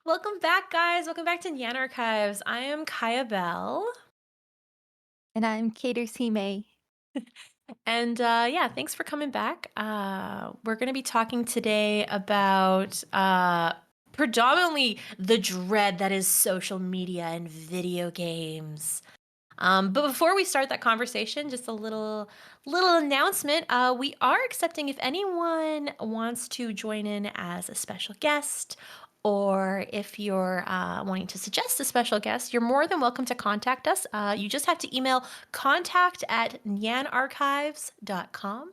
Welcome back, guys. Welcome back to NyanArchives. I am KaiyaBell. And I'm Catershime. And yeah, thanks for coming back. We're going to be talking today about predominantly the dread that is social media and video games. But before we start that conversation, just a little announcement. We are accepting if anyone wants to join in as a special guest, or if you're wanting to suggest a special guest, you're more than welcome to contact us. You just have to email contact@nyanarchives.com.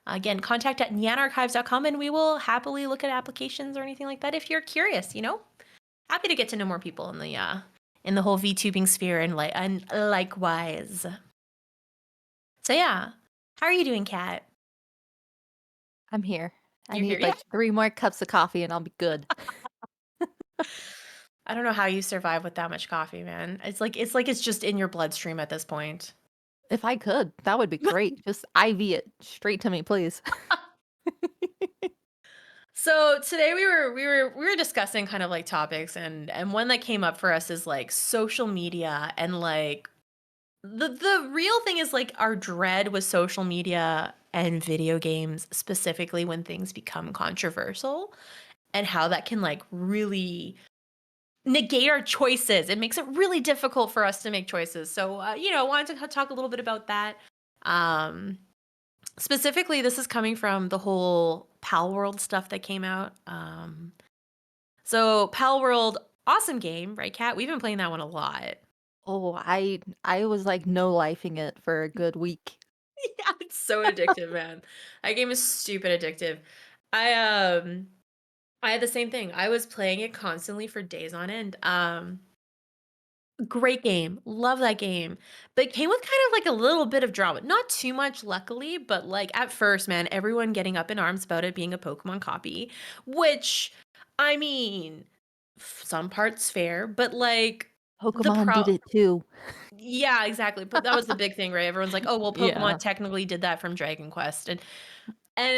Again, contact@nyanarchives.com, and we will happily look at applications or anything like that if you're curious. Happy to get to know more people in the whole VTubing sphere and likewise. So yeah, how are you doing, Kat? I'm here. I You're here, need yeah. like 3 more cups of coffee and I'll be good. I don't know how you survive with that much coffee, man. It's just in your bloodstream at this point. If I could, that would be great. Just IV it straight to me, please. So today we were discussing kind of like topics, and one that came up for us is like social media, and like the real thing is like our dread with social media and video games, specifically when things become controversial, and how that can like really negate our choices. It makes it really difficult for us to make choices. So, I wanted to talk a little bit about that. Um, Specifically, this is coming from the whole Pal World stuff that came out. So Pal World, awesome game, right, Kat? We've been playing that one a lot. Oh, I was like no lifing it for a good week. Yeah, it's so addictive, man. That game is stupid addictive. I um I had the same thing. I was playing it constantly for days on end. Great game. Love that game. But it came with kind of like a little bit of drama. Not too much, luckily, but like at first, man, everyone getting up in arms about it being a Pokemon copy, which, I mean, some parts fair, but like the Pokemon pro. did it too. Yeah, exactly. But that was the big thing, right? Everyone's like, oh, well, Pokemon Yeah. technically did that from Dragon Quest. And,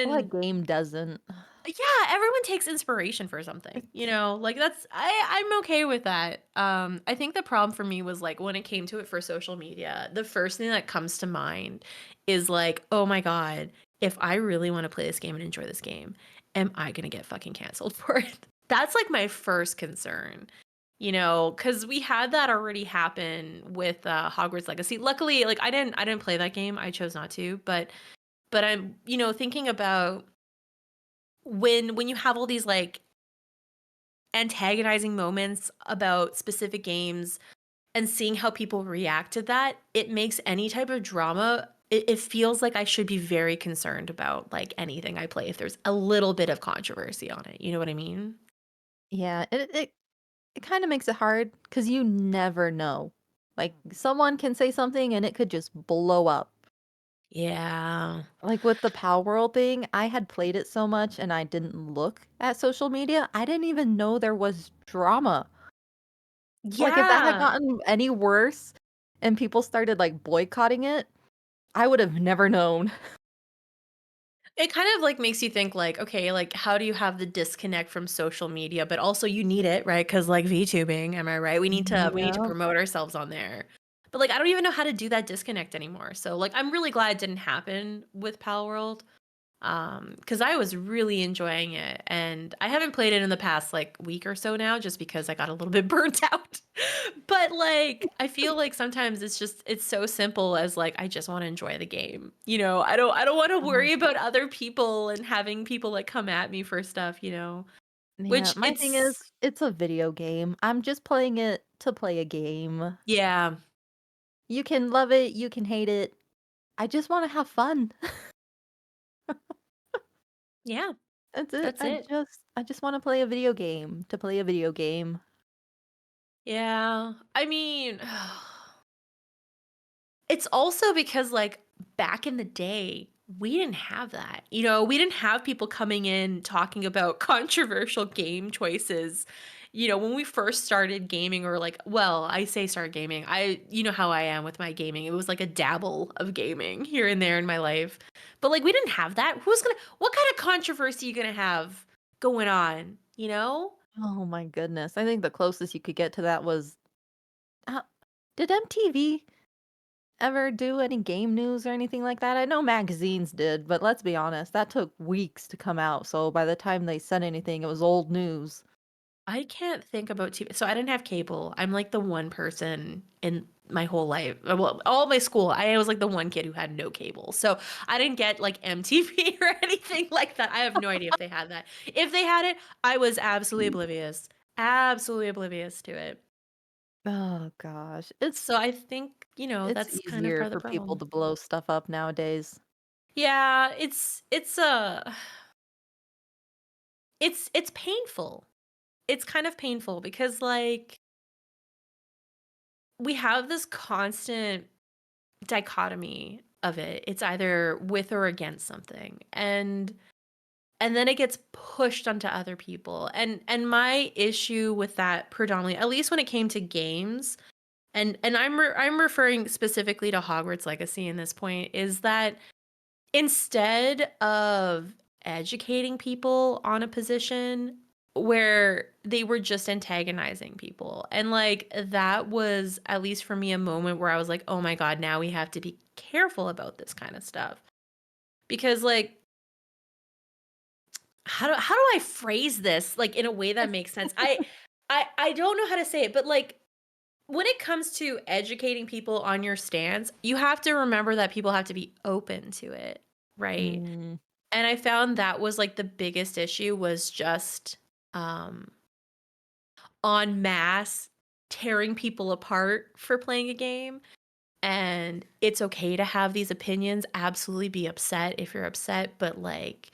What and game doesn't? yeah, everyone takes inspiration for something, like I'm okay with that. I think the problem for me was like when it came to it for social media, the first thing that comes to mind is like, oh my God, if I really want to play this game and enjoy this game, am I gonna get fucking canceled for it? That's like my first concern. Because we had that already happen with Hogwarts Legacy. Luckily, like I didn't play that game. I chose not to, but I'm, thinking about when you have all these like antagonizing moments about specific games and seeing how people react to that, it makes any type of drama. It feels like I should be very concerned about like anything I play if there's a little bit of controversy on it. You know what I mean? Yeah, it kind of makes it hard because you never know. Like someone can say something and it could just blow up. Yeah. Like, with the Pal World thing, I had played it so much and I didn't look at social media, I didn't even know there was drama. Like, if that had Yeah. gotten any worse and people started, like, boycotting it, I would have never known. It kind of like makes you think like, okay, like how do you have the disconnect from social media, but also you need it, right? Because like VTubing, am I right? We need to Yeah. promote ourselves on there. But like I don't even know how to do that disconnect anymore. So like I'm really glad it didn't happen with Pal World. Because I was really enjoying it, and I haven't played it in the past like week or so now, just because I got a little bit burnt out. But like, I feel like sometimes it's so simple as like I just want to enjoy the game. I don't want to Oh, worry about other people and having people like come at me for stuff. yeah, Which my thing is, it's it's a video game. I'm just playing it to play a game. yeah, You can love it, you can hate it. I just wanna have fun. yeah, That's it. that's I it. just I just wanna play a video game to play a video game. Yeah, I mean. It's also because, like, back in the day, we didn't have that. We didn't have people coming in talking about controversial game choices. When we first started gaming, or like, well, I say start gaming. You know how I am with my gaming. It was like a dabble of gaming here and there in my life. But like, we didn't have that. What kind of controversy you gonna have going on? Oh my goodness. I think the closest you could get to that was uh, did MTV ever do any game news or anything like that? I know magazines did, but let's be honest, that took weeks to come out, so by the time they said anything, it was old news. I can't think about TV. So I didn't have cable. I'm like the one person in my whole life, well, all my school, I was like the one kid who had no cable. So I didn't get like MTV or anything like that. I have no idea if they had that. If they had it, I was absolutely oblivious to it. Oh gosh. So I think, It's that's kind of easier part of the for people problem. to blow stuff up nowadays. Yeah, it's painful. It's kind of painful because like we have this constant dichotomy of it. It's either with or against something. And then it gets pushed onto other people. And my issue with that predominantly, at least when it came to games, and I'm referring specifically to Hogwarts Legacy in this point, is that instead of educating people on a position where they were just antagonizing people. And like that was at least for me a moment where I was like, "Oh my god, now we have to be careful about this kind of stuff." Because like how do I phrase this like in a way that makes sense? I don't know how to say it, but like when it comes to educating people on your stance, you have to remember that people have to be open to it, right? Mm, And I found that was like the biggest issue was just um en masse tearing people apart for playing a game. And it's okay to have these opinions, absolutely be upset if you're upset, but like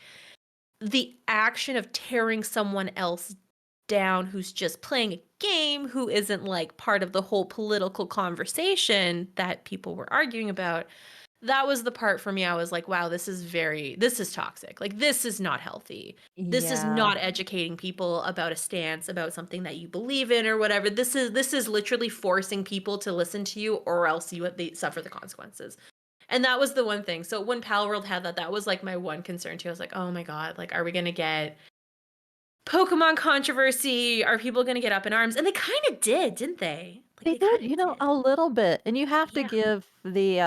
the action of tearing someone else down who's just playing a game, who isn't like part of the whole political conversation that people were arguing about, that was the part for me I was like, wow, this is toxic. Like this is not healthy. This is yeah. not educating people about a stance, about something that you believe in or whatever. This is literally forcing people to listen to you or else they suffer the consequences. And that was the one thing. So when Palworld had that, that was like my one concern too. I was like, oh my God, like are we gonna get Pokemon controversy? Are people gonna get up in arms? And they kind of did, didn't they? Like They they kind did, of did. a little bit, and you have to Yeah. give the,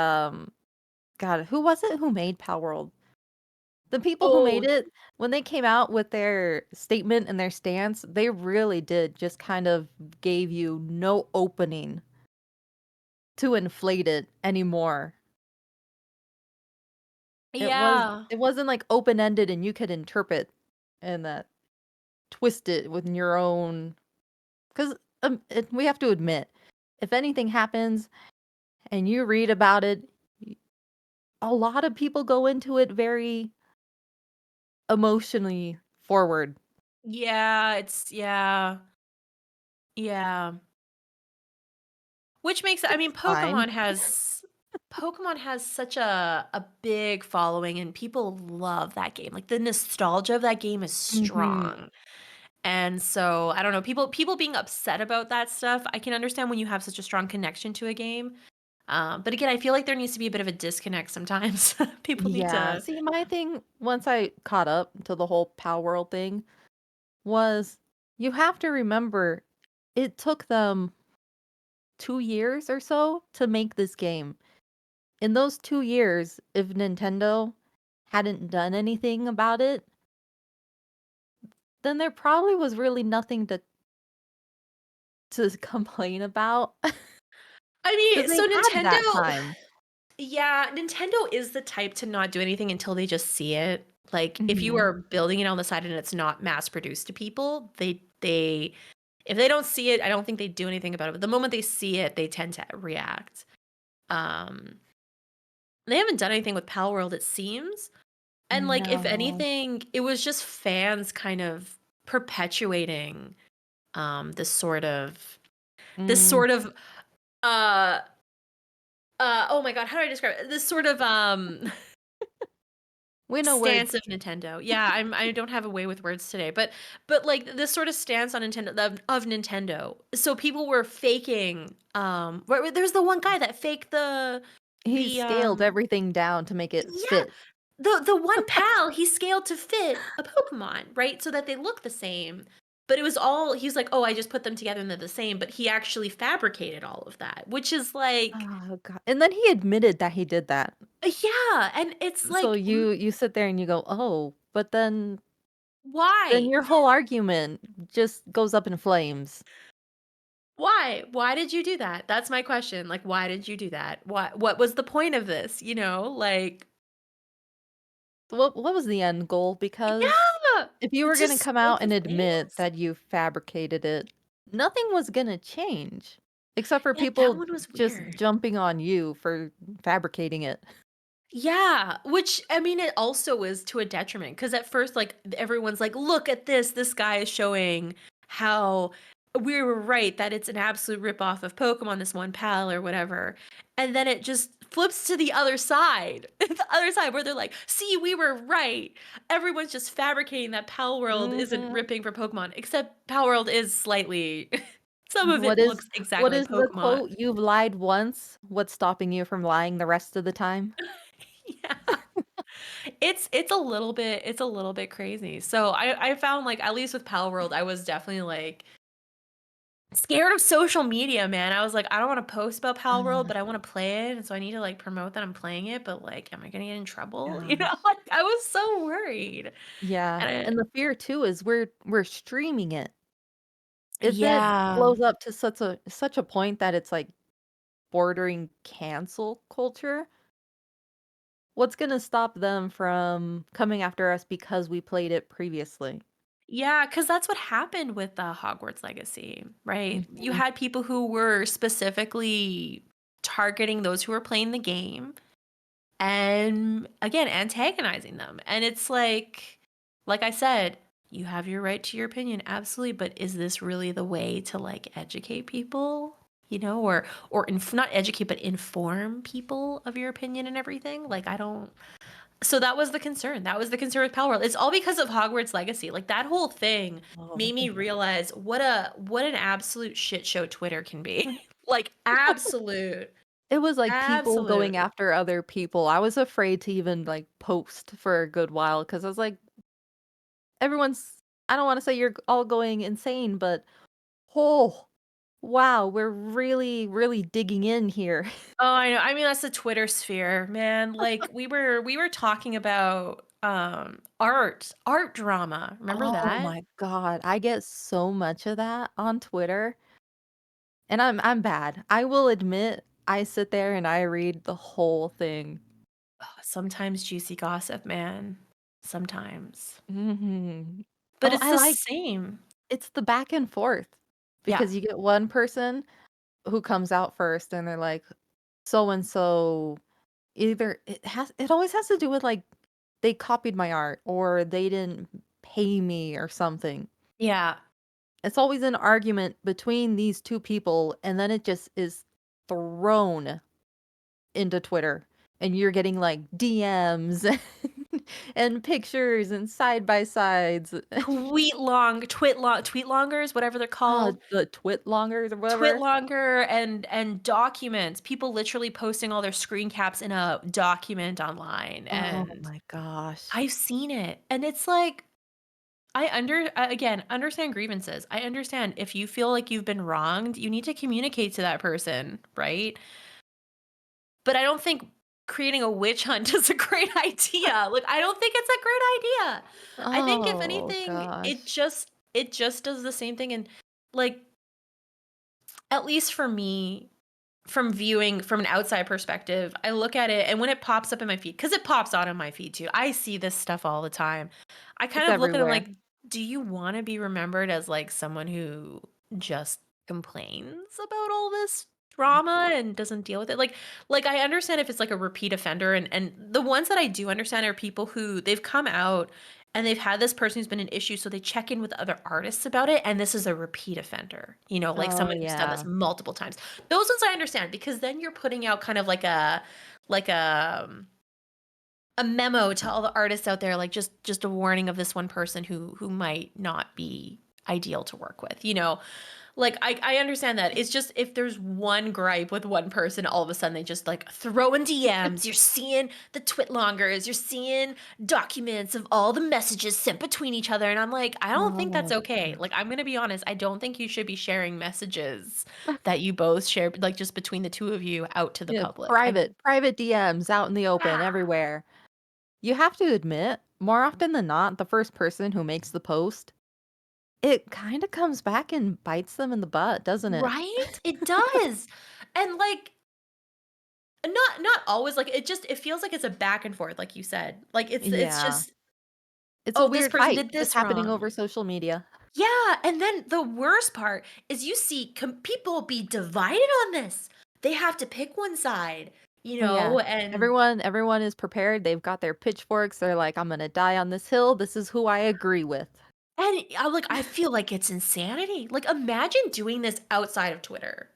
God, who was it who made Palworld? The people who made Oh, it, when they came out with their statement and their stance, they really did just kind of gave you no opening to inflate it anymore. yeah. It wasn't, like, open-ended and you could interpret and, twist it with your own 'cause, we have to admit, if anything happens and you read about it, y a lot of people go into it very emotionally forward. Yeah, yeah. Which makes I It's mean, fine. Pokemon has such a big following and people love that game. Like the nostalgia of that game is Mhm. strong. And so, I don't know, people being upset about that stuff, I can understand when you have such a strong connection to a game. But again, I feel like there needs to be a bit of a disconnect sometimes. People need Yeah, to see, my thing, once I caught up to the whole Pal World thing, was you have to remember it took them 2 years or so to make this game. In those 2 years, if Nintendo hadn't done anything about it, then there probably was really nothing to complain about I because mean, they so had that Nintendo time. yeah, Nintendo is the type to not do anything until they just see it. Like, if you Mhm. are building it on the side and it's not mass produced to people, they if they don't see it, I don't think they do anything about it. But the moment they see it, they tend to react. Um, they haven't done anything with Pal World, it seems. And like, if No. anything, it was just fans kind of perpetuating this Mm, sort of uh oh my god, how do I describe it? This sort of we know stance words. of Nintendo. Yeah, I don't have a way with words today, but like this sort of stance on Nintendo of Nintendo. So people were faking there's the one guy that faked He the scaled everything down to make it yeah, fit. the one pal he scaled to fit a Pokemon, right? So that they look the same. But it was all he's like, "Oh, I just put them together and they're the same," but he actually fabricated all of that, which is like Oh god, and then he admitted that he did that. yeah, and it's So like, you sit there and you go, "Oh," but then why? your whole argument just goes up in flames. Why? Why did you do that? That's my question, like, why did you do that? What was the point of this, you know? Like What was the end goal? Because yeah! if you were It's gonna just come out it's and just admit names. that you fabricated it, nothing was gonna change, except for Yeah, that people one was just weird. jumping on you for fabricating it. Yeah, which I mean, it also is to a detriment because at first, like, everyone's like, "Look at this. This guy is showing how we were right that it's an absolute ripoff of Pokemon, this one pal or whatever." And then it just flips to the other side, the other side where they're like, "See, we were right. Everyone's just fabricating that Pal World isn't Mhm. ripping for Pokemon, except Pal World is slightly. Some of What it is looks exactly what like is the Pokemon." quote? "You've lied once, what's stopping you from lying the rest of the time?" Yeah. It's a little bit crazy. So I found like at least with Pal World, I was definitely like scared of social media, man. I was like, I don't want to post about Pal World, Oh but I want to play it. And so I need to like promote that I'm playing it, but like, am I gonna get in trouble? You know, gosh. like I was so worried. Yeah, And and the fear too is we're streaming it. If it yeah. blows up to such a point that it's, like, bordering cancel culture, what's gonna stop them from coming after us because we played it previously? Yeah, because that's what happened with Hogwarts Legacy, right? You Mhm. had people who were specifically targeting those who were playing the game and again antagonizing them, and it's like I said, you have your right to your opinion, absolutely, but is this really the way to like educate people, you know, or not educate but inform people of your opinion and everything? Like I don't. So that was the concern, that was the concern with Power World. It's all because of Hogwarts Legacy. Like that whole thing Oh. made me realize what an absolute shit show Twitter can be. Like absolute It was, like, people going absolute. after other people. I was afraid to even, like, post for a good while because I was like, everyone's I don't wanna say you're all going insane, but, oh, wow, we're really, really digging in here. Oh, I know. I mean, that's the Twitter sphere, man. Like we were talking about art drama. Remember Oh that? my god, I get so much of that on Twitter, and I'm bad. I will admit, I sit there and I read the whole thing. Ugh, sometimes juicy gossip, man. Sometimes. Mhm. But Oh, it's I the like same. it's the back and forth, Yeah. because you get one person who comes out first and they're like, "So and so," either it always has to do with, like, they copied my art or they didn't pay me or something. Yeah. It's always an argument between these 2 people, and then it just is thrown into Twitter, and you're getting, like, DMs and pictures and side by sides. Tweet longers, whatever they're called. The Twitlongers or Twit whatever. longer and documents. People literally posting all their screen caps in a document online, Oh and my gosh. I've seen it. And it's like again, understand grievances. I understand if you feel like you've been wronged, you need to communicate to that person, right? But I don't think creating a witch hunt is a great idea. Like, I don't think it's a great idea. I think if Oh anything, gosh. it just does the same thing. And like, at least for me, from viewing from an outside perspective, I look at it and when it pops up in my feed, because it pops out on my feed too. I see this stuff all the time. I kind It's of look at it everywhere. like, do you want to be remembered as like someone who just complains about all this drama and doesn't deal with it? Like I understand if it's like a repeat offender, and the ones that I do understand are people who they've come out and they've had this person who's been an issue, so they check in with other artists about it, and this is a repeat offender, you know, like Oh, someone who's done this yeah. multiple times. Those ones I understand because then you're putting out kind of like a memo to all the artists out there, like just a warning of this one person who might not be ideal to work with, you know? Like, I understand that. It's just if there's one gripe with one person, all of a sudden they just like throw in DMs. You're seeing the twit longers. You're seeing documents of all the messages sent between each other. And I'm like, I don't think that's Oh, okay. gosh. Like, I'm gonna be honest. I don't think you should be sharing messages that you both share, like just between the two of you out to the Yeah, public. I private DMs out in the open yeah, everywhere. You have to admit, more often than not, the first person who makes the post, it kinda comes back and bites them in the butt, doesn't it? right? It does. And like not always like it feels like it's a back and forth, like you said. Like it's Yeah. just, It's a oh, this weird person fight did just this happening wrong. over social media. Yeah, and then the worst part is you see people be divided on this. They have to pick one side, you Yeah. know, and Everyone is prepared, they've got their pitchforks, they're like, "I'm gonna die on this hill, this is who I agree with." I feel like it's insanity. Like imagine doing this outside of Twitter.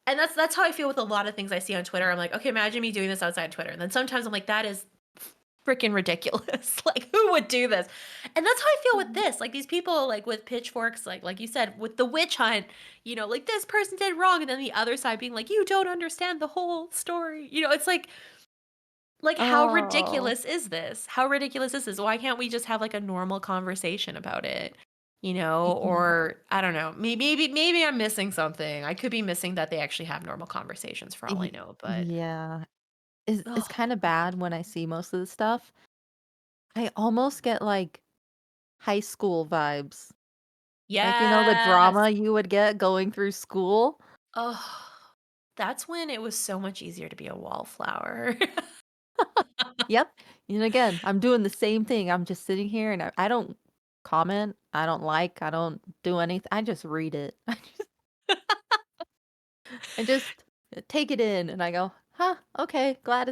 And that's how I feel with a lot of things I see on Twitter. I'm like, okay, imagine me doing this outside Twitter. And then sometimes I'm like, that is freaking ridiculous. Like, who would do this? And that's how I feel with Mhm. this. Like these people, like with pitchforks, like you said, with the witch hunt, you know, like this person did wrong, and then the other side being like, you don't understand the whole story. You know, it's like how Oh. ridiculous is this? How ridiculous is this? Why can't we just have like a normal conversation about it? You know, Yeah. or I don't know. Maybe I'm missing something. I could be missing that they actually have normal conversations for all I Y know, but yeah. It's oh kinda god. bad when I see most of the stuff. I almost get, like, high school vibes. Like, the Yes. drama you would get going through school? Oh, that's when it was so much easier to be a wallflower. Yep. And again, I'm doing the same thing. I'm just sitting here and I don't comment, I don't like, I don't do anything. I just read it. I just take it in and I go, "Huh, okay, glad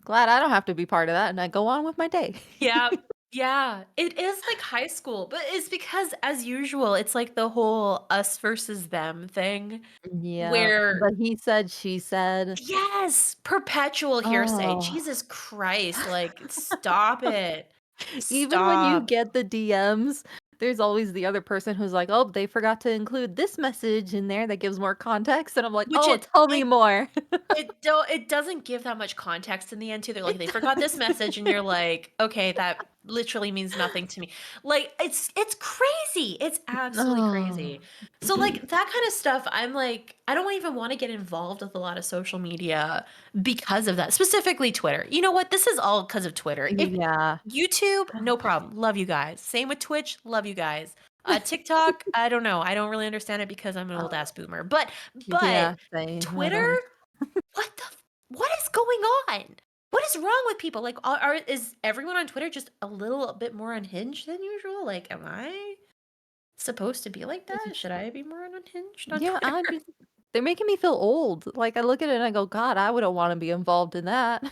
I don't have to be part of that," and I go on with my day. Yeah. Yeah. It is like high school, but it's because as usual, it's like the whole us versus them thing Yeah, where but he said, she said. yes, perpetual hearsay. Oh. Jesus Christ, like stop it. Even when you Stop. get the DMs, there's always the other person who's like, "Oh, they forgot to include this message in there that gives more context," and I'm like, Which "Oh, it tell me it more." it doesn't give that much context in the end too. They're like, It "They forgot this does. message," and you're like, "Okay, that literally means nothing to me." Like, it's crazy. It's absolutely Oh. crazy. So, like, that kinda stuff, I'm like, I don't even wanna get involved with a lot of social media because of that, specifically Twitter. You know what? This is all because of Twitter. If Yeah. YouTube, no problem, love you guys. Same with Twitch, love you guys. TikTok, I don't know. I don't really understand it because I'm an old ass boomer. But Yeah, same, I Twitter, don't. what is going on? What is wrong with people? Like, is everyone on Twitter just a little bit more unhinged than usual? Like, am I supposed to be like that? Should I be more unhinged on Yeah, Twitter? I just they're making me feel old. Like, I look at it and I go, "God, I wouldn't wanna be involved in that."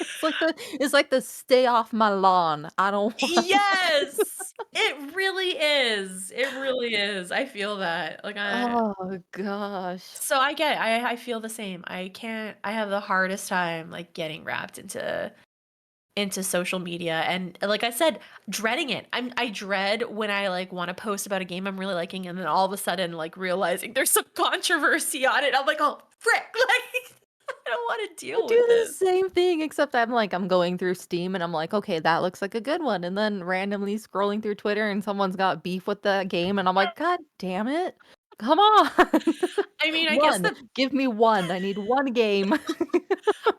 It's like the "Stay off my lawn, I don't want." Yes, it really is. It really is. I feel that. Like Oh gosh. so I get it. I feel the same. I have the hardest time like getting wrapped into social media and like I said, dreading it. I dread when I like want to post about a game I'm really liking and then all of a sudden like realizing there's some controversy on it. I'm like, "Oh, frick." Like I don't want to I deal with do the this. same thing, except I'm going through Steam and I'm like, "Okay, that looks like a good one," and then randomly scrolling through Twitter and someone's got beef with that game, and I'm like, "God damn it. Come on." I mean, I guess 1. the Give me 1. I need 1 game.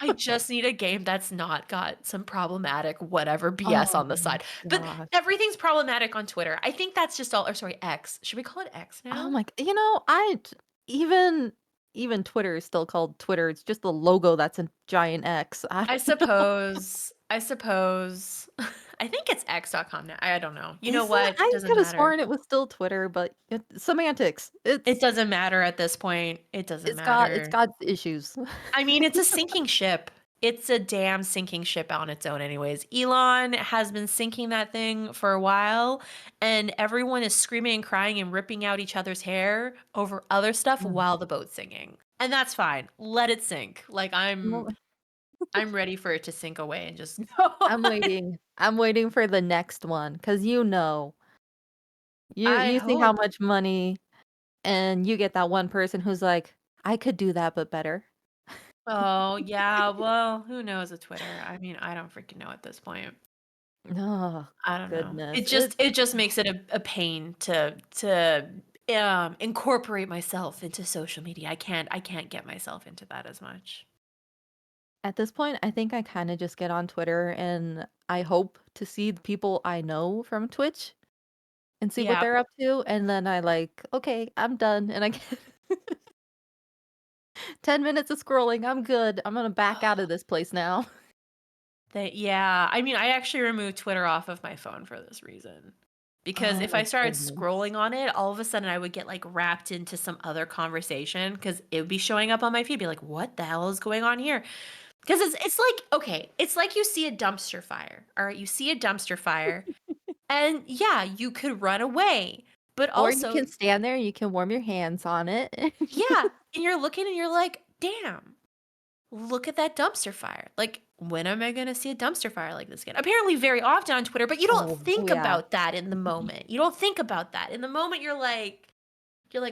I just need a game that's not got some problematic whatever BS Oh on the my side. But gosh. everything's problematic on Twitter. I think that's just all or sorry, X. Should we call it X Oh now? my g even even Twitter is still called Twitter, it's just the logo that's a giant X. I I don't know. suppose. I suppose. I think it's X.com now. I don't know. You know Is it? what? I Doesn't could have matter. sworn it was still Twitter, but semantics. It doesn't matter at this point. It doesn't It's matter. got issues. I mean, it's a sinking ship. It's a damn sinking ship on its own, anyways. Elon has been sinking that thing for a while, and everyone is screaming and crying and ripping out each other's hair over other stuff Ugh. while the boat's sinking. And that's fine. Let it sink. Like Well, I'm ready for it to sink away and just go. I'm waiting for the next one, 'cause I You see how hope. much money and you get that one person who's like, "I could do that, but better." Oh, yeah, well, who knows with Twitter? I mean, I don't freaking know at this point. Oh, I don't know. goodness. It just makes it a pain to incorporate myself into social media. I can't get myself into that as much. At this point, I think I kinda just get on Twitter and I hope to see the people I know from Twitch and see what Yeah. they're up to, and then I like, "Okay, I'm done," and I get 10 minutes of scrolling, I'm good. I'm gonna back out of this place now. Yeah, I mean, I actually removed Twitter off of my phone for this reason. Because if I Oh, started goodness. scrolling on it, all of a sudden I would get like wrapped into some other conversation because it would be showing up on my feed, be like, what the hell is going on here? Because it's like, okay, it's like you see a dumpster fire. All right, you see a dumpster fire, and yeah, you could run away. But Or you also, can stand there, you can warm your hands on it. yeah, and you're looking and you're like, damn, look at that dumpster fire. Like, when am I gonna see a dumpster fire like this again? Apparently very often on Twitter, but you don't Oh, think yeah. about that in the moment. You don't think about that. In the moment you're like,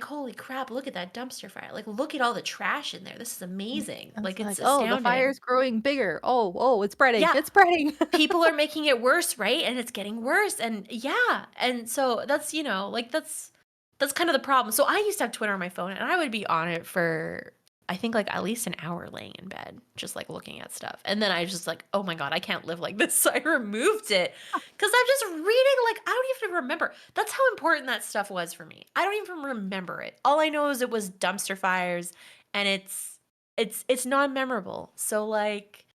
"Holy crap, look at that dumpster fire. Like, look at all the trash in there. This is amazing." It's Like, like, it's "Oh, the astounding. fire's growing bigger. Oh, it's spreading, Yeah, it's spreading." people are making it worse, right? And it's getting worse. And yeah. And so that's, like that's kind of the problem. So I used to have Twitter on my phone and I would be on it for I think like at least an hour laying in bed, just like looking at stuff. And then I was just like, oh my God, I can't live like this. So I removed it. Cause I'm just reading, like, I don't even remember. That's how important that stuff was for me. I don't even remember it. All I know is it was dumpster fires and it's non-memorable. So like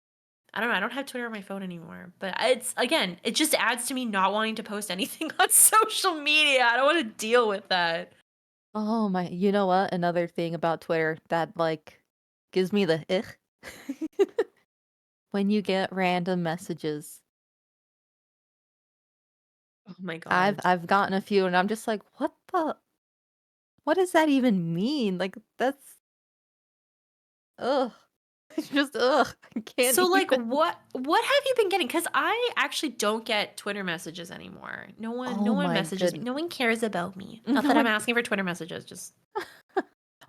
I don't know, I don't have Twitter on my phone anymore, but it's again, it just adds to me not wanting to post anything on social media. I don't wanna deal with that. Oh my, you know what? Another thing about Twitter that, like, gives me the ick? When you get random messages. Oh my god. I've gotten a few and I'm just like, what does that even mean? Like, that's ugh. It's just ugh, I can't So, like, even. what have you been getting? Because I actually don't get Twitter messages anymore. No Oh one my messages me. goodness. No one cares about me. Not No that I'm one asking for Twitter messages, just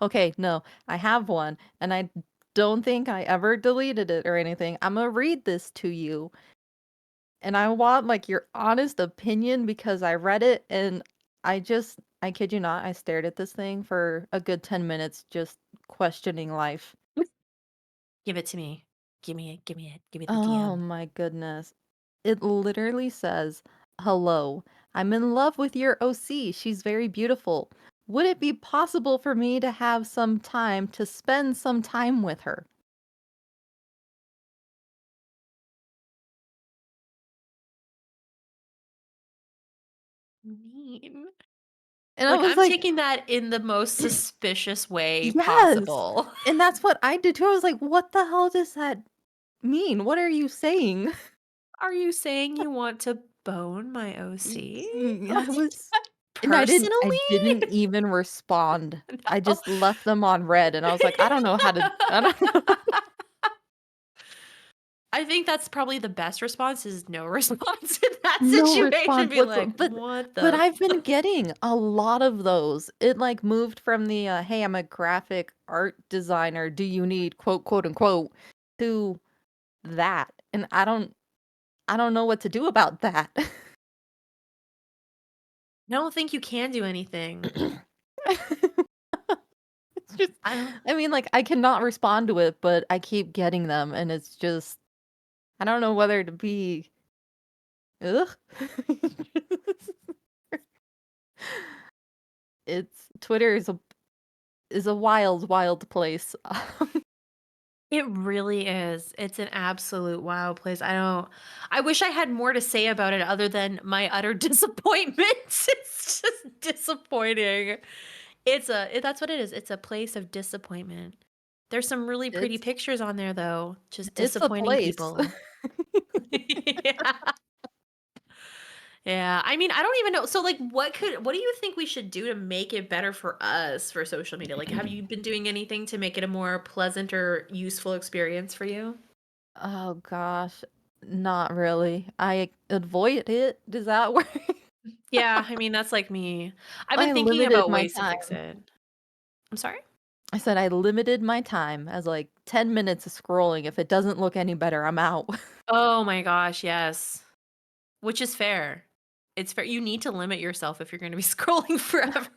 Okay, no, I have one, and I don't think I ever deleted it or anything. Imma read this to you, and I want, like, your honest opinion because I read it and I kid you not, I stared at this thing for a good 10 minutes just questioning life. give it to me. Give me the Oh DM. my goodness. It literally says, "Hello, I'm in love with your OC. She's very beautiful. Would it be possible for me to have some time to spend some time with her?" Mean. And I Like, was I'm like, taking that in the most suspicious way "Yes." possible. And that's what I did too. I was like, "What the hell does that mean? What are you saying?" Are you saying you want to bone my OC? I Like, was and I personally? didn't even respond. I No. just left them on red, and I was like, "I don't know how to I don't know." I think that's probably the best response is no response in that No situation. response Be whatsoever. like, "What But the I've been fuck?" getting a lot of those. It, like, moved from the, "Hey, I'm a graphic art designer. Do you need" quote, unquote, to that, and I don't know what to do about that. I don't think you can do anything. It's just I don't I mean, like, I cannot respond to it, but I keep getting them, and it's just I don't know whether to be ugh. It's Twitter is a wild, wild place. It really is. It's an absolute wild place. I wish I had more to say about it other than my utter disappointment. It's just disappointing. That's what it is. It's a place of disappointment. There's some really pretty It's pictures on there though, just it's a disappointing place. people. Yeah. Yeah. I mean, I don't even know. So like what do you think we should do to make it better for us for social media? Like have you been doing anything to make it a more pleasant or useful experience for you? Oh gosh, not really. I avoid it. Does that work? Yeah, I mean, that's like me. I've been I thinking limited about my ways to time. fix it. I'm sorry? I said I limited my time as, like, 10 minutes of scrolling. If it doesn't look any better, I'm out. Oh my gosh, yes. Which is fair. It's fair. You need to limit yourself if you're gonna be scrolling forever.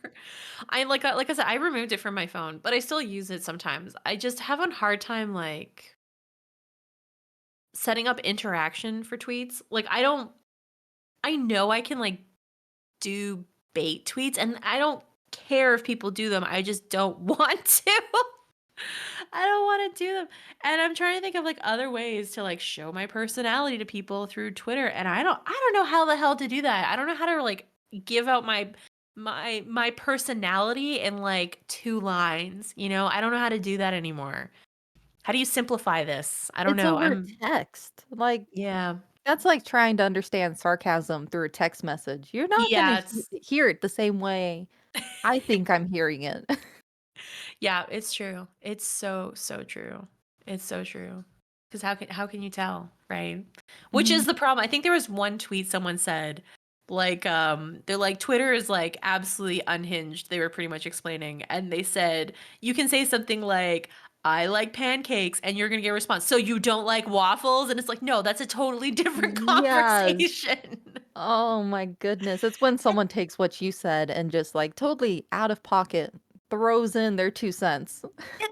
Like I said, I removed it from my phone, but I still use it sometimes. I just have a hard time, like, setting up interaction for tweets. Like, I know I can, like, do bait tweets, and I don't care if people do them, I just don't want to. I don't wanna do them, and I'm trying to think of, like, other ways to, like, show my personality to people through Twitter, and I don't know how the hell to do that. I don't know how to, like, give out my personality in, like, 2 lines, you know? I don't know how to do that anymore. How do you simplify this? I don't It's know. over I'm text. Like, Yeah. that's like trying to understand sarcasm through a text message. You're not gonna Yeah, it's hear it the same way I think I'm hearing it. Yeah, it's true. It's so, so true. It's so true. Because how can you tell, right? Which is Mhm. the problem. I think there was one tweet someone said, like, they're like, Twitter is like absolutely unhinged. They were pretty much explaining, and they said you can say something like, "I like pancakes," and you're gonna get a response. So you don't like waffles? And it's like, no, that's a totally different Yes. conversation. Oh my goodness. It's when And someone takes what you said and just, like, totally out of pocket throws in their 2 cents.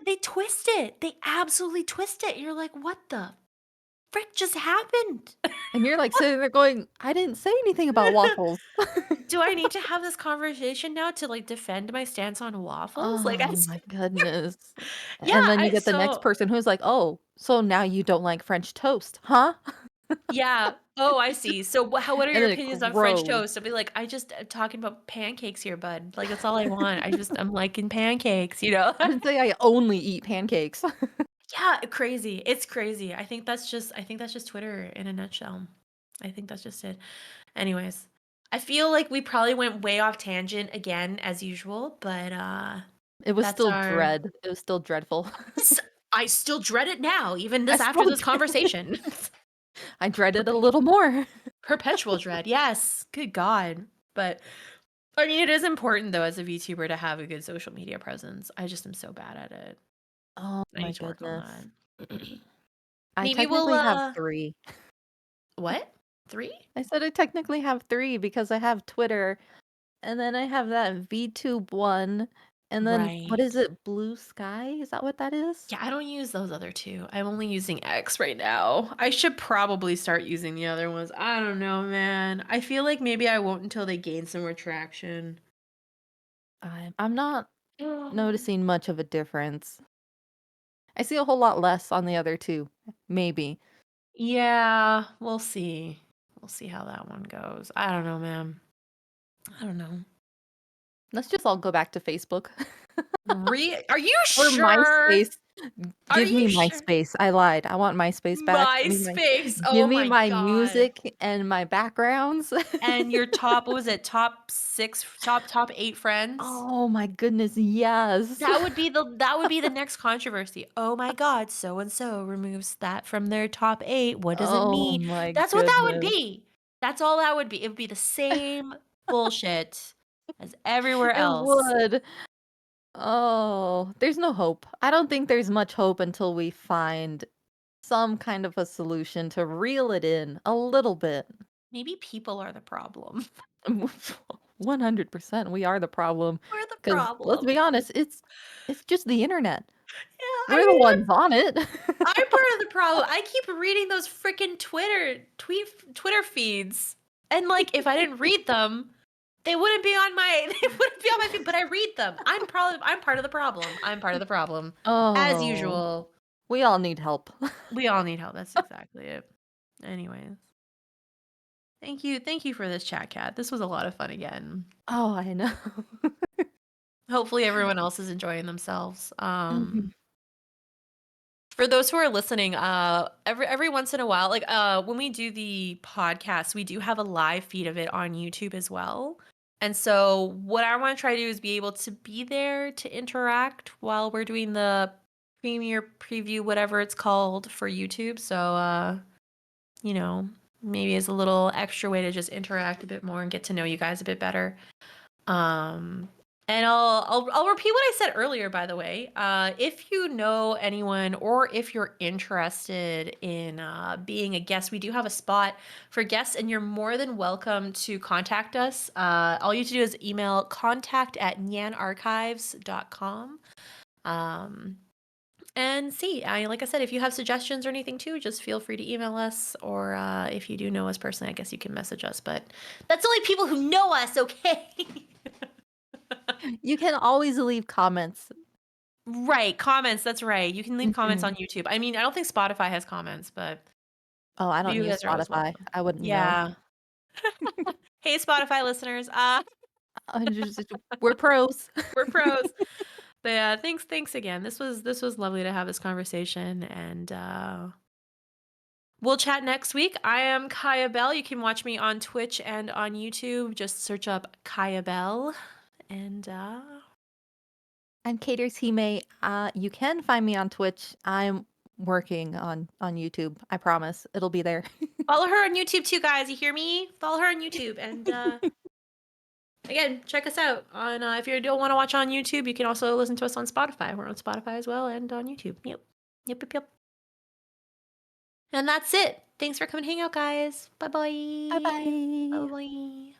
they twist it. They absolutely twist it. You're like, what the frick just happened? And you're, like, sitting there going, "I didn't say anything about waffles." Do I need to have this conversation now to, like, defend my stance on waffles? Like, I Oh s my goodness. Yeah, And then you I get the next so person who's like, "Oh, so now you don't like French toast, huh?" Yeah. Oh, I see. So, what are And your then it opinions on French grows. toast? I'll be like, "I just talking about pancakes here, bud. Like, that's all I want. I'm liking pancakes," you know? I didn't say I only eat pancakes. Yeah, crazy. It's crazy. I think that's just Twitter in a nutshell. I think that's just it. Anyways, I feel like we probably went way off tangent again as usual, but, It was that's still our dread. It was still dreadful. S I still dread it now, even I this after still this dread conversation. I dread it a Perpetual little more. perpetual dread, yes, good god. But, I mean, it is important, though, as a VTuber to have a good social media presence. I just am so bad at it. Oh I my need to work on goodness. that. I Maybe we'll, technically have 3. what? 3? I said I technically have 3 because I have Twitter, and then I have that VTube one, and then what is Right. it, Blue Sky? Is that what that is? Yeah, I don't use those other 2. I'm only using X right now. I should probably start using the other ones. I don't know, man. I feel like maybe I won't until they gain some more traction. I'm not noticing much of a difference. I see a whole lot less on the other 2, maybe. Yeah, we'll see. We'll see how that one goes. I don't know, man. I don't know. Let's just all go back to Facebook. Are you Or sure? MySpace. Are Give me you sure? MySpace. I lied. I want MySpace back. MySpace. Give Oh me my my god. music and my backgrounds. And your top, what was it? Top 6, top 8 friends? Oh my goodness, yes. That would be the next controversy. Oh my god, so and so removes that from their top 8. What does it Oh mean? my That's what that would goodness. be. That's all that would be. It would be the same bullshit as everywhere It else. would. Oh, there's no hope. I don't think there's much hope until we find some kind of a solution to reel it in a little bit. Maybe people are the problem. 100%, we are the problem. We're the Because 'cause let's problem. be honest, it's just the internet. Yeah, I We're the mean, ones on it. I'm part of the problem. I keep reading those freaking Twitter feeds, and, like, if I didn't read them, they wouldn't be on my they wouldn't be on my feed, but I read them. I'm part of the problem. I'm part of the problem. As Oh, usual. we all need help. We all need help. That's exactly it. Anyways, thank you for this chat, Cat. This was a lot of fun again. Oh, I know. Hopefully everyone else is enjoying themselves. Mhm. For those who are listening, every once in a while, like, when we do the podcast, we do have a live feed of it on YouTube as well. And so what I want to try to do is be able to be there to interact while we're doing the premiere preview, whatever it's called for YouTube. So, you know, maybe as a little extra way to just interact a bit more and get to know you guys a bit better. Um, and I'll repeat what I said earlier, by the way. If you know anyone or if you're interested in being a guest, we do have a spot for guests, and you're more than welcome to contact us. All you have to do is email contact@NyanArchives.com. Um, and see, like I said, if you have suggestions or anything too, just feel free to email us. Or if you do know us personally, I guess you can message us. But that's only people who know us, okay? You can always leave comments. Right, comments, that's right. You can leave comments Mhm. on YouTube. I mean, I don't think Spotify has comments, but Oh, I don't you use guys are always Spotify. welcome. I wouldn't know. Yeah. Hey, Spotify listeners, We're pros. we're pros. But yeah, thanks again. This was lovely to have this conversation, and we'll chat next week. I am KaiyaBell. You can watch me on Twitch and on YouTube. Just search up KaiyaBell, and I'm Catershime. You can find me on Twitch. I'm working on YouTube. I promise it'll be there. follow her on YouTube too, guys. You hear me? Follow her on YouTube, and again, check us out on if you don't want to watch on YouTube, you can also listen to us on Spotify. We're on Spotify as well and on YouTube. Yep. And that's it. Thanks for coming hang out, guys. Bye Bye bye. Bye bye. bye.